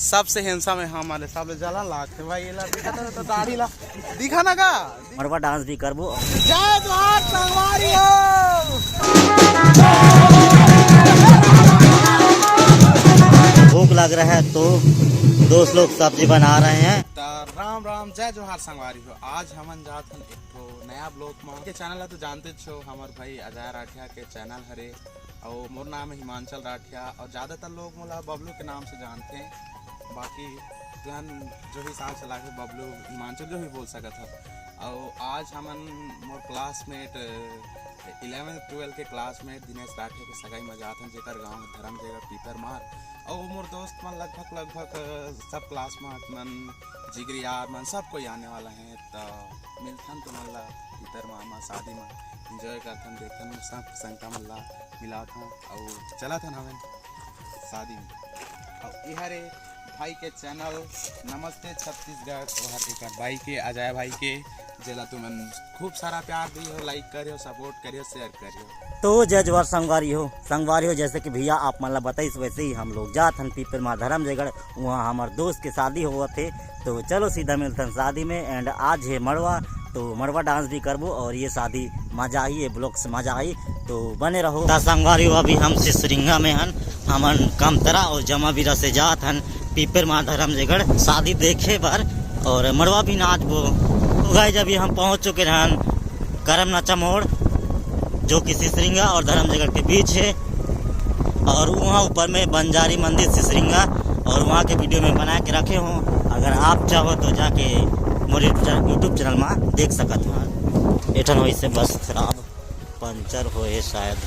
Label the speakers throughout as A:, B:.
A: सबसे हैंडसम है हमारे सामने जला लाख है भाई। ये ला दिखा तो दाढ़ी ला दिखा ना का
B: मरवा डांस भी करबो।
A: जय जोहार संगवारी हो।
B: भूख लग रहा है तो दोस्त लोग सब्जी बना रहे हैं।
A: राम राम जय जोहार संगवारी हो। आज हमन जात हन एक तो नया ब्लॉग में के चैनल है तो जानते छो हमार भाई अजय राठिया के चैनल हरे और मोर नाम है हिमांचल राठिया और ज़्यादातर लोग मोला बबलू के नाम से जानते हैं। बाकी जन जो भी साथ चला के बबलू हिमांचल जो भी बोल सकता था। और आज हमन मोर क्लासमेट 11th-12th के क्लासमेट दिनेश राठिया के सगाई में जात हन जेकर गाँव धर्म जगह पीपर मार और मोर दोस्त मन लगभग सब क्लासमेट मन जिगरी यार मन सब कोई आने वाला है। तो मिलथन तो मल्ला पीतर मामा शादी में इंजॉय करथन देखथन सब संख्या मल्ला मिला था और चला था हमें शादी में। और इहरे भाई के चैनल नमस्ते छत्तीसगढ़ और एक भाई के अजय भाई के जेला तुमन खूब सारा प्यार दियो, लाइक करियो, सपोर्ट करियो, शेयर करियो।
B: तो जय जोहार संगवारी हो जैसे कि भैया आप मन ला बताइस वैसे ही हम लोग जात हन पीपर माँ धर्म जगड़ वहाँ हमारे दोस्त के शादी हुआ थे। तो चलो सीधा मिलतन शादी में। एंड आज है मड़वा तो मड़वा डांस भी करबो और ये शादी मजा आई, ये ब्लॉग से मजा आई तो बने रहो। संगवारी हो अभी हम सिसरिंगा में हन हमन कमतरा और जमावीरा से जात हन पीपर माँ धर्म जगड़ शादी देखे बार और मड़वा भी नाच बो। तो गाइस अभी हम पहुँच चुके हन करम नाचा मोड़ जो कि सिसरिंगा और धर्म जगड़ के बीच है। और वहाँ ऊपर में बंजारी मंदिर सिसरिंगा और वहाँ के वीडियो में बना के रखे हों। अगर आप चाहो तो जाके मोर यूट्यूब चैनल में देख सकते हो। एठन हो से बस खराब पंचर होए शायद।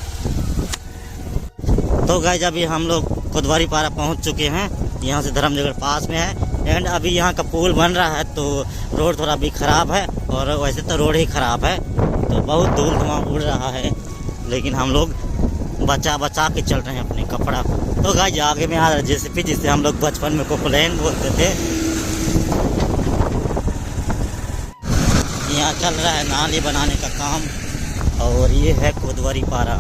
B: तो गाइस अभी हम लोग कोतवारी पारा पहुँच चुके हैं। यहाँ से धर्म जगड़ पास में है। एंड अभी यहाँ का पुल बन रहा है तो रोड थोड़ा भी खराब है और वैसे तो रोड ही खराब है तो बहुत धूल धुआं उड़ रहा है लेकिन हम लोग बचा के चल रहे हैं अपने कपड़ा को। तो गाइस आगे में आ रहा है जेसीबी जिसे हम लोग बचपन में कोकलैन बोलते थे। यहाँ चल रहा है नाली बनाने का काम और ये है कोतवारी पारा।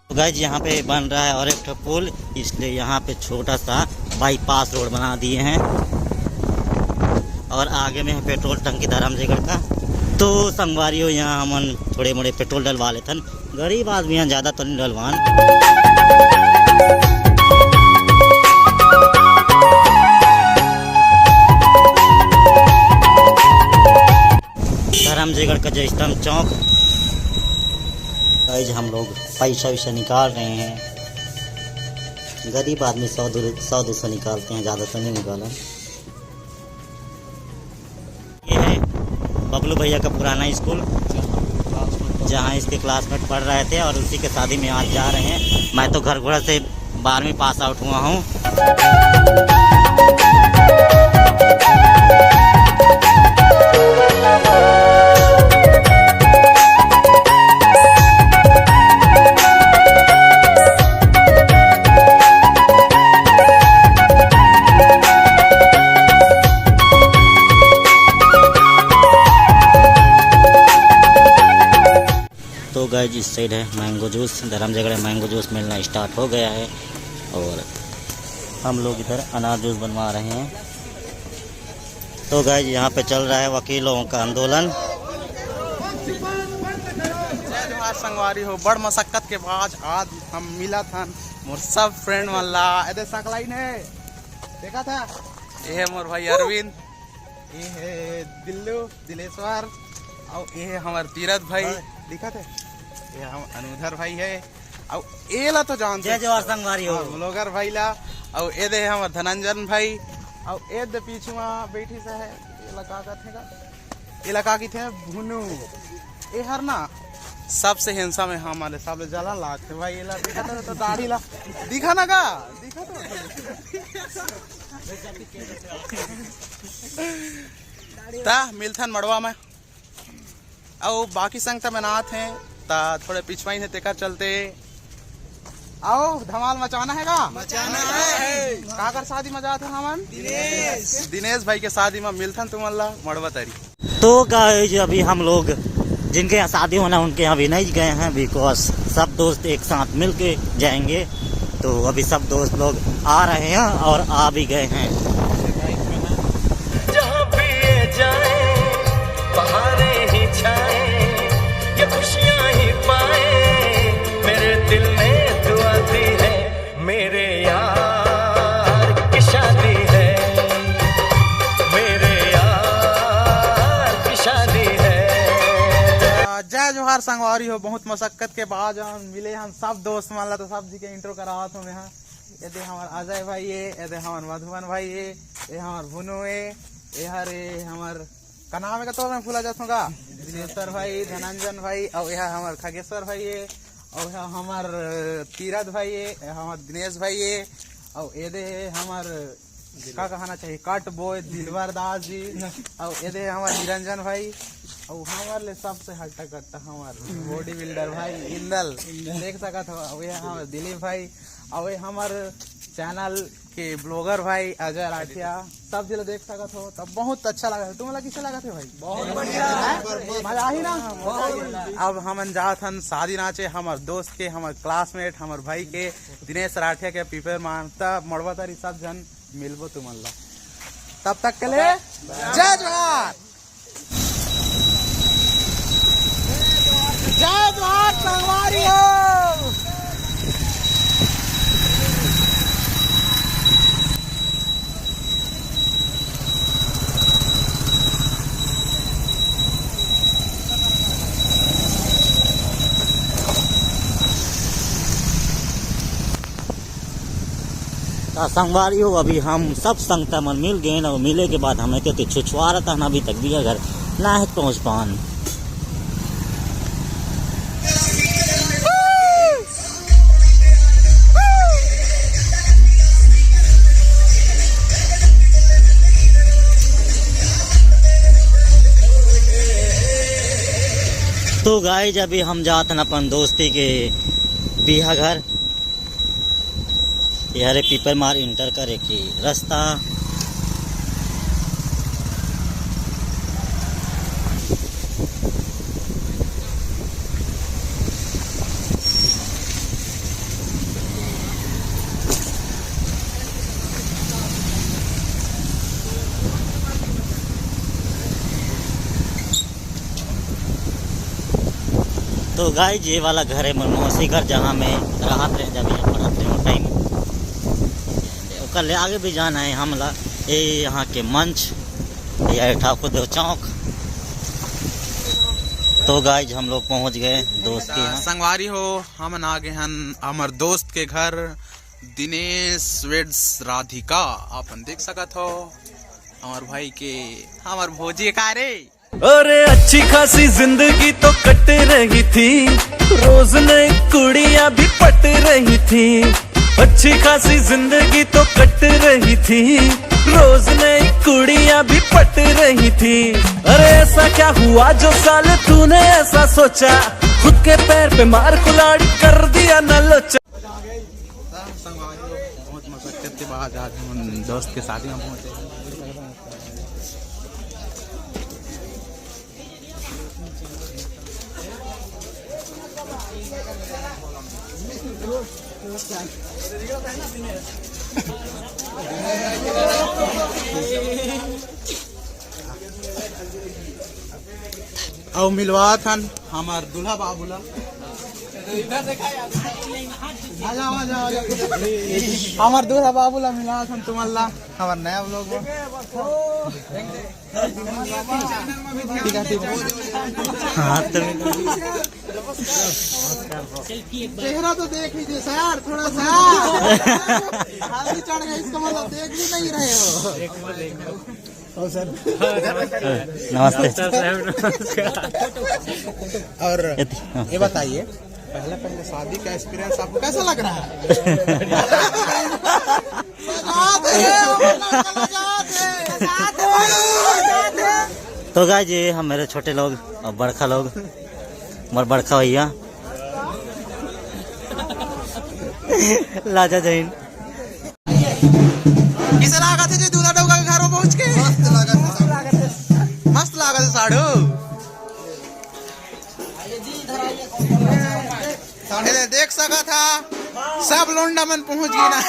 B: तो गाइस यहाँ पे बन रहा है और एक ठो पुल इसलिए यहाँ पे छोटा सा बाईपास रोड बना दिए हैं और आगे में है पेट्रोल टंकी धर्म जगड़ का। तो संगवारी हो यहाँ हमन थोड़े मोड़े पेट्रोल डलवा लेथन। गरीब आदमी यहाँ ज़्यादा तो नहीं डलवान। धर्म जगड़ का जो स्तंभ चौक गाइस हम लोग पैसा वैसा निकाल रहे हैं। गरीब आदमी 100-200 निकालते हैं, ज़्यादा तो नहीं निकाला। ये है बबलू भैया का पुराना स्कूल जहाँ इसके क्लासमेट पढ़ रहे थे और उसी के शादी में आज जा रहे हैं। मैं तो घर घोड़ा से 12वीं पास आउट हुआ हूँ। तो गाइस इस साइड है मैंगो जूस। धर्म जगड़ मैंगो जूस मिलना स्टार्ट हो गया है और हम लोग इधर अनार जूस बनवा रहे हैं। तो गाइस यहाँ पे चल रहा है वकीलों का आंदोलन।
A: जय जोहार संगवारी हो। बड़ मशक्कत के बाद आज हम मिला था मोर सब फ्रेंड मल्ला एदे सकलाई ने देखा था। ये है मोर भाई अरविंद, ये है दिलेश्वर और ये है हमार तीरथ भाई दिखा थे। ये हम अनुधर भाई है और ये ला तो जानते
B: जय जोहार संगवारी हो
A: ब्लॉगर भाई ला और ये दे हमार धनंजन भाई और ये दे पीछे में बैठी सा है ये लगा का थे ये लगा की थे भुनू। ये हर ना सबसे हैंडसम है हमारे सामने जला लाख थे भाई। ये ला दिखा तो दाढ़ी ला दिखा ना का दिखा तो ता मिलथन मड़वा में और बाकी संगता में नाथ हैं ता थोड़े पिछवाई से तेकर चलते आओ धमाल मचाना है का मचाना है। काकर शादी मजा था हमन दिनेश भाई के शादी में मिलथन तुम अल्लाह मड़वा तरी।
B: तो गाइस अभी हम लोग जिनके यहाँ शादी होना उनके यहाँ भी नहीं गए हैं बिकॉज सब दोस्त एक साथ मिल के जाएंगे तो अभी सब दोस्त लोग आ रहे हैं और आ भी गए हैं।
C: जहाँ भी ये जाए बहारें ही छाए, ये खुशियाँ ही पाए, मेरे दिल में दुआ दी है, मेरे यार की शादी है, मेरे यार की शादी है।
A: जय जोहार संगवारी हो। बहुत मशक्कत के बाद हम मिले हम सब दोस्त मान ला, तो सब जी के इंट्रो करा हूँ मैं। ये दे हमार अजय भाई है, ये दे हमार मधुबन भाई है, ये हमार भुनु है, ये हरे हमार का नाम है का तो मैं भूला जाता हूँ, दिनेश्वर भाई, धनंजन भाई, और यह हमार खगेश्वर भाई है, और यह हमार तीरथ भाई है, यह हमार दिनेश भाई है, और ये दे हमार का कहना चाहिए कट बॉय दिलवर दास जी, और ये दे हमार निरंजन भाई, और हमारे लिए सबसे हट्टा कट्टा हमार बॉडी बिल्डर भाई इंदल देख सका था, वे हमारे दिलीप भाई, और हमार चैनल के ब्लॉगर भाई अजय राठिया, सब जिला देख सका था। तब बहुत अच्छा लगा। तुम्हें किसे लगा थे भाई? बहुत बढ़िया, मजा आई ना। अब हम जात हन शादी नाचे हमार दोस्त के, हमार क्लासमेट, हमार भाई के दिनेश राठिया के पीपर मानता मड़वा तारी सब जन मिलबो तुमल्ला। तब तक के लिए जय जोहार। जय जोहार संगवारी हो।
B: संगवारी हो, अभी हम सब संगता मन मिल गए और मिले के बाद हमें कहते छुछुआ रहा था अभी तक भी घर ना है पहुँच पान। तो गाइज अभी हम जाते हैं अपन दोस्ती के बिहा घर, यारे पीपर मार इंटर करे की रास्ता। तो गाइज ये वाला घर है मनमोहसी घर, जहाँ में राहत रहे जब यहाँ पढ़ते हैं टाइम। कल आगे भी जाना है हमला, ये यहाँ के मंच या ठाकुर देव चौक। तो गाइज हम लोग पहुँच गए दोस्त के यहाँ।
A: संगवारी हो, हम आगे हन हमार दोस्त के घर दिनेश वेड्स राधिका। अपन देख सकत हो हमार भाई के, हमार भोजी का रे।
C: अरे अच्छी खासी जिंदगी तो कट रही थी, रोज नई कुड़ियां भी पट रही थी। अच्छी खासी जिंदगी तो कट रही थी, रोज नई कुड़ियां भी पट रही थी। अरे ऐसा क्या हुआ जो साल तूने ऐसा सोचा, खुद के पैर पे मार कुल्हाड़ी कर दिया न लोचा।
A: बहुत मशक्कत के बाद आज हम दोस्त के शादी में पहुंचे। और मिलवा थन हमार दूल्हा बाबूला। हमार दूल्हा बाबूला मिला थन तुम्हारा हमार नया ब्लॉग में। चेहरा तो देख लीजिए सर, थोड़ा सा हाथी चढ़ गया, इसका मतलब देख भी नहीं रहे हो।
B: नमस्ते।
A: और ये बताइए पहले शादी का एक्सपीरियंस आपको कैसा लग रहा है?
B: तो गाइस ये हम मेरे छोटे लोग और बड़खा लोग, मोर बड़खा भैया लाजा जैन।
A: किसे लागत है जी दूल्हा डोगा के घर में पहुंच के? मस्त लागत है साड़ू। देख सका था सब लोंडा मन पहुंच गई ना।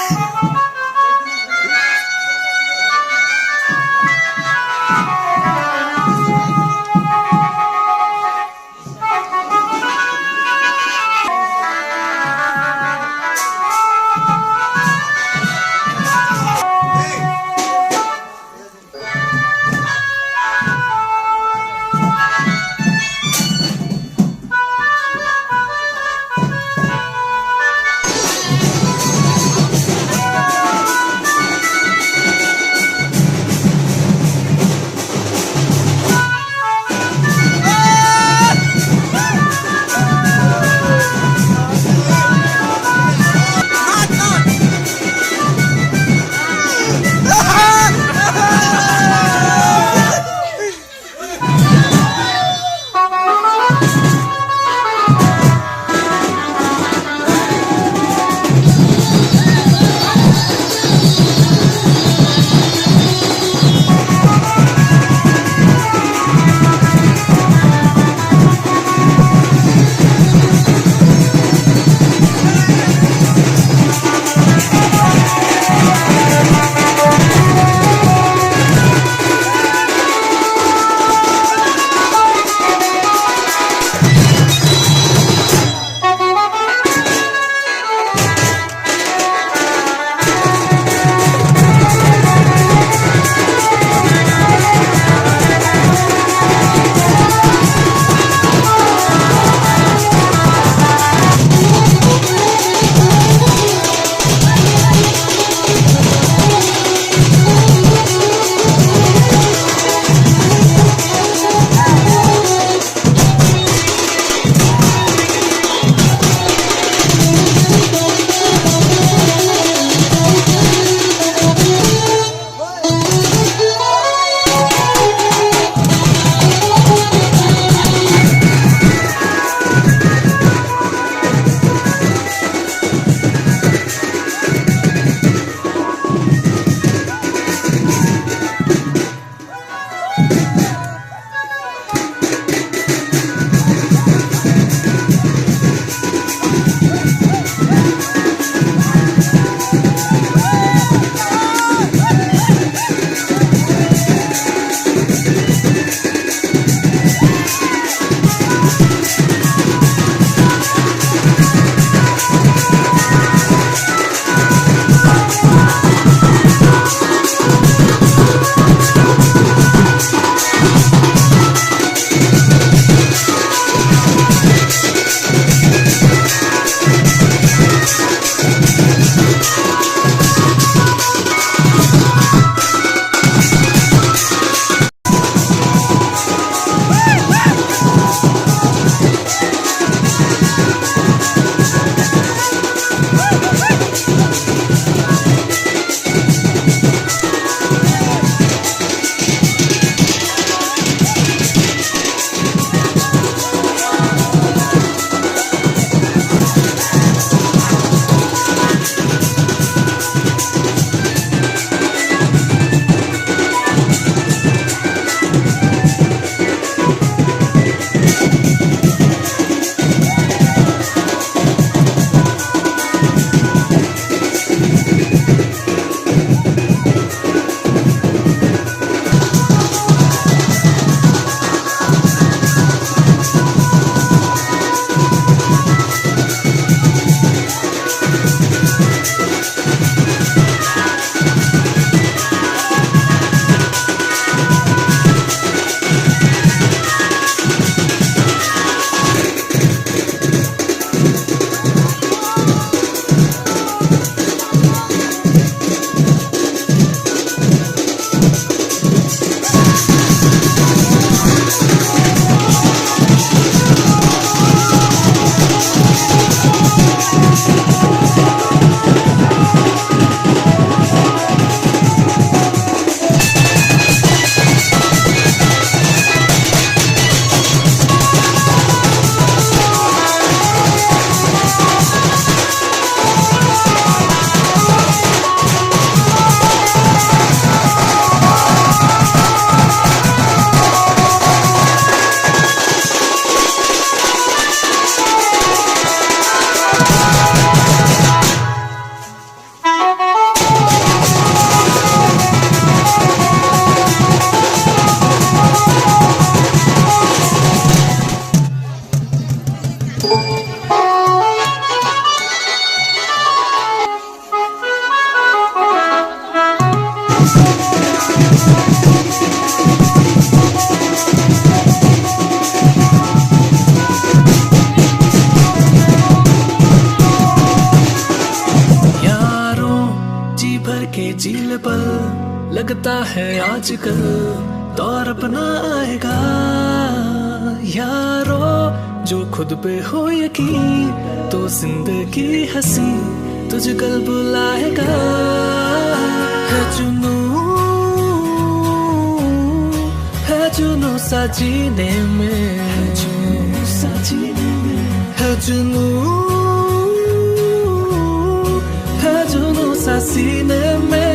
D: भर के झील पल लगता है आजकल दौर अपना आएगा यारो, जो खुद पे हो यकीन तो जिंदगी हंसी तुझे कल बुलाएगा। है जुनू सा जीने में, है जुनू सा सीने में।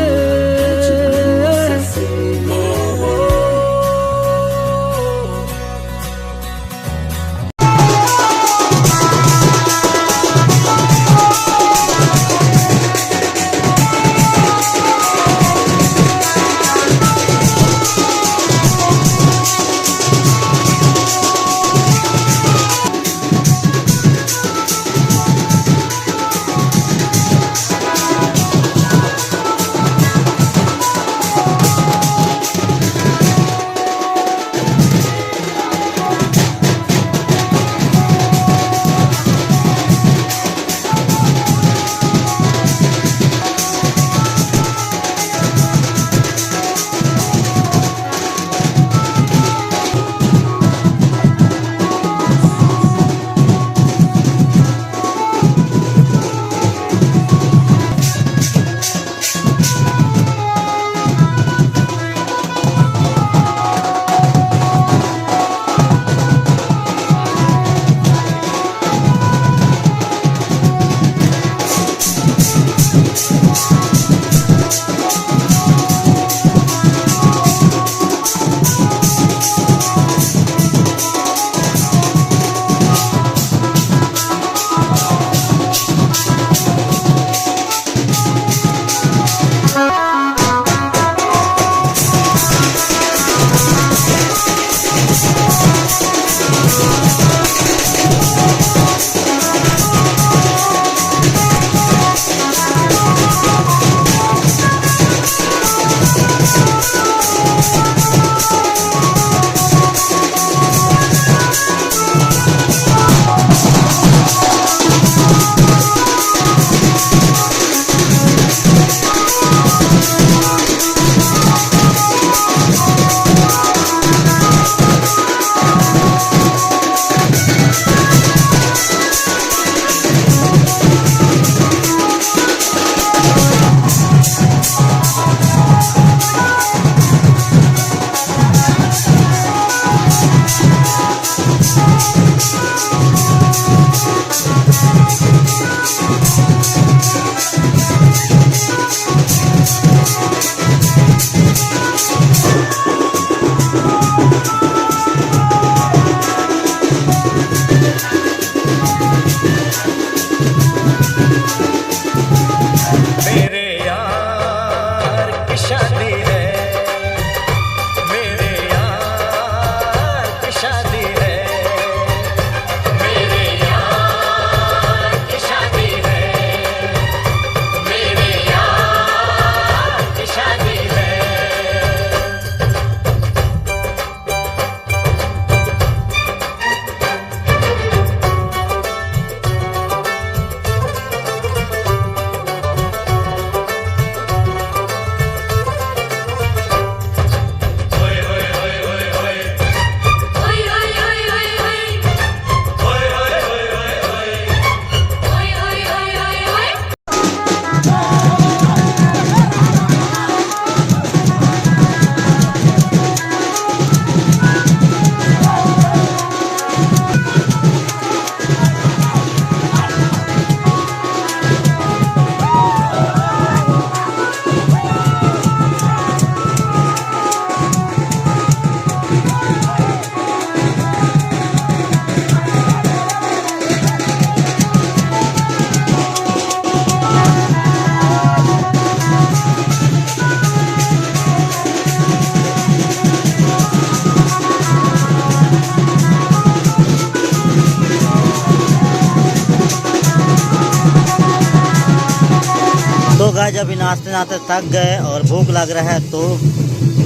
B: गाइस अभी नाश्ते नाश्ते थक गए और भूख लग रहा है तो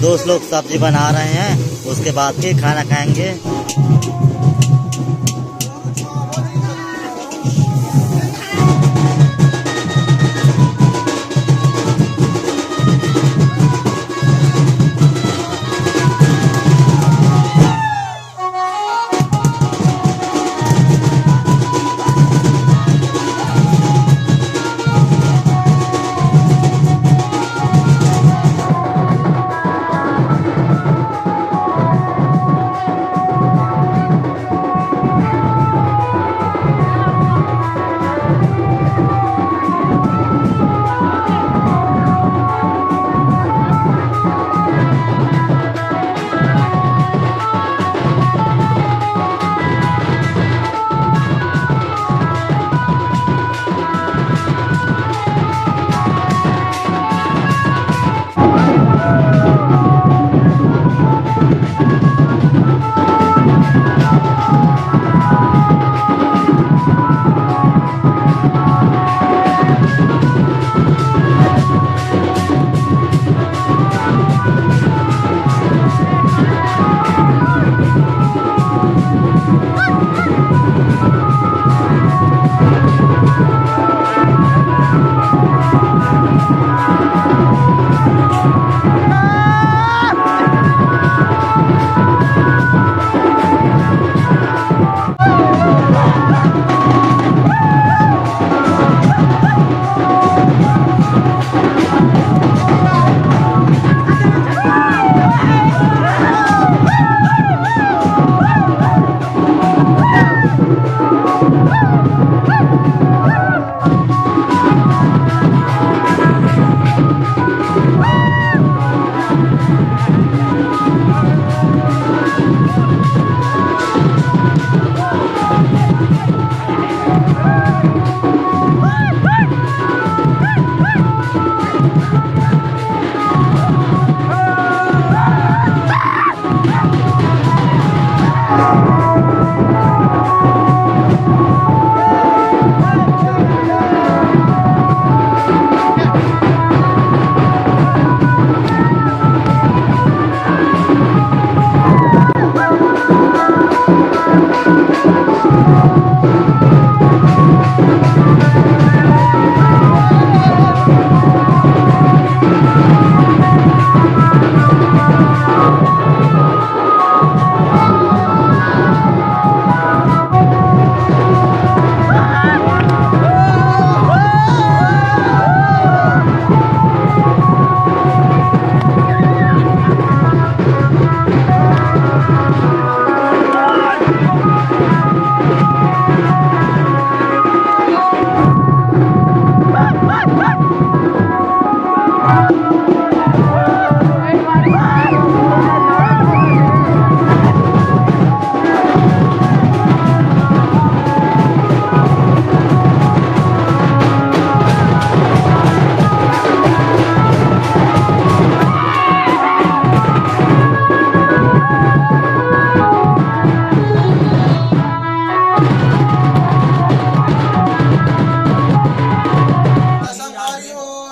B: दोस्त लोग सब्जी बना रहे हैं, उसके बाद फिर खाना खाएंगे।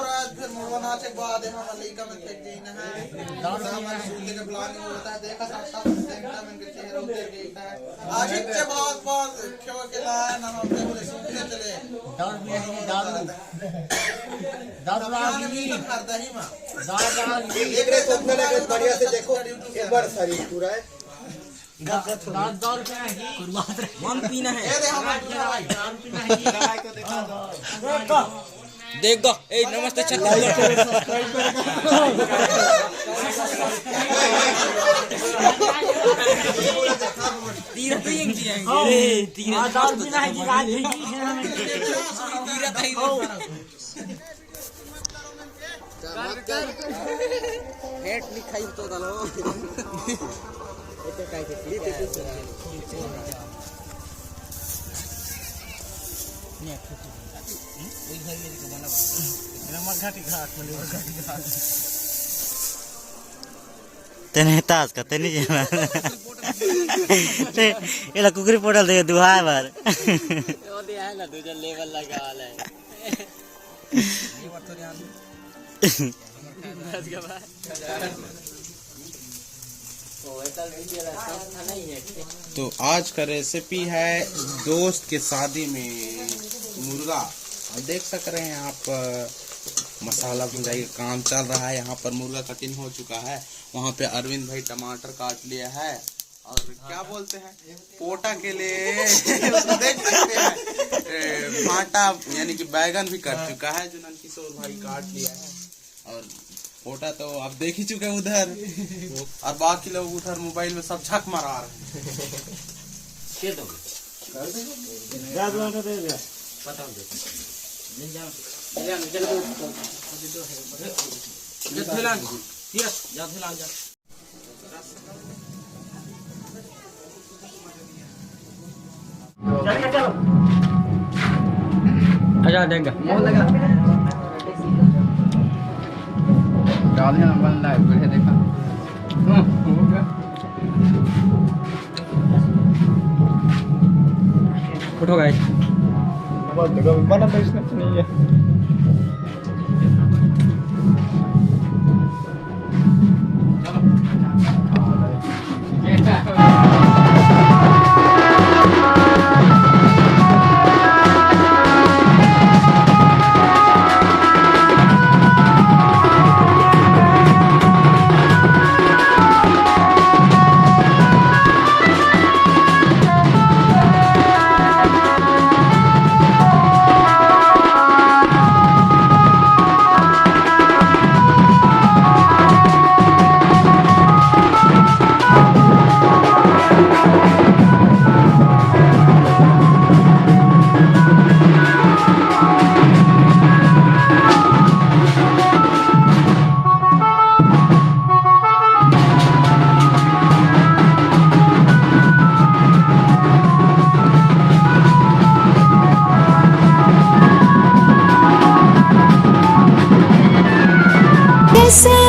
A: रात फिर मुड़वा नाच के बाद हम मलिका में फेंक गई ना है सामान सूते के प्लानिंग होता है देखा सब देखता मैं के चेहरा उतर गई है आज के बाद क्यों के लाया ना हम बोले सूते चले दारू करता ही मां
E: देख रहे तो अपने लगे बढ़िया से देखो एक बार शरीर पूरा है
B: मन पीना है
F: देख गो ए नमस्ते
B: रेट लिखाई तो दलो तेने तास का तेने जाना एला कुकरी पोटल दे दुहाय बार ओ दे है ना दूसरा लेवल लगा वाला है ये बात थोड़ी आन बस के बाद
A: तो आज का रेसिपी है दोस्त के शादी में मुर्गा। अब देख सक रहे हैं आप मसाला भुजाई का काम चल रहा है। यहाँ पर मुर्गा कटिंग हो चुका है। वहाँ पे अरविंद भाई टमाटर काट लिया है और क्या बोलते हैं पोटा के लिए उसको देख सकते हैं भाटा यानी कि बैगन भी कट चुका है जो नंदकिशोर भाई काट लिया है। और पोटा तो आप देख ही चुके उधर और बाकी लोग उधर मोबाइल में सब झक मारा रहे
F: अच्छा देंगे
E: डाल देना बन रहा है बढ़िया देखा
F: उठो गाइस
E: बना तो इसमें नहीं है
G: Say